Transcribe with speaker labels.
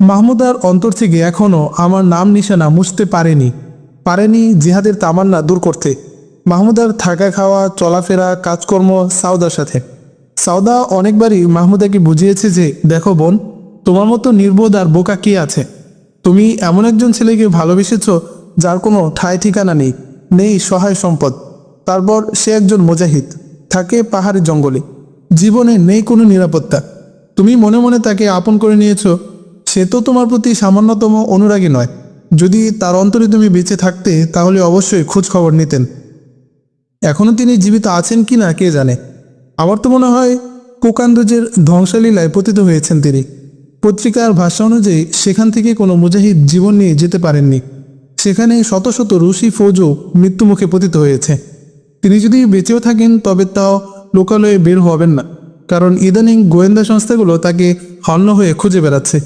Speaker 1: মাহমুদার অন্তর থেকে এখনও আমার নাম নিশানা মুছতে পারেনি জিহাদের তামান্না দূর করতে। মাহমুদার থাকা খাওয়া চলাফেরা কাজকর্ম সাউদার সাথে। সাউদা অনেকবারই মাহমুদাকে বুঝিয়েছে যে, দেখো বোন, তোমার মতো নির্বোধ আর বোকা কে আছে? তুমি এমন একজন ছেলেকে ভালোবেসেছ যার কোনো ঠাঁই ঠিকানা নেই সহায় সম্পদ। তারপর সে একজন মুজাহিদ, থাকে পাহাড়ি জঙ্গলে, জীবনে নেই কোনো নিরাপত্তা। তুমি মনে মনে তাকে আপন করে নিয়েছ। সে তো তোমার প্রতি সামান্যতম অনুরাগী নয়। যদি তার অন্তরে তুমি বেঁচে থাকতে তাহলে অবশ্যই খোঁজ খবর নিতেন। এখনও তিনি জীবিত আছেন কি না কে জানে। আমার তো মনে হয় কোকান্দজের ধ্বংসলীলায় পতিত হয়েছেন তিনি। পত্রিকার ভাষ্য অনুযায়ী সেখান থেকে কোনো মুজাহিদ জীবন নিয়ে যেতে পারেননি। সেখানে শত শত রুশি ফৌজও মৃত্যুমুখে পতিত হয়েছে। তিনি যদি বেঁচেও থাকেন তবে তাও লোকালয়ে বের হবেন না, কারণ ইদানিং গোয়েন্দা সংস্থাগুলো তাকে হন্য হয়ে খুঁজে বেড়াচ্ছে।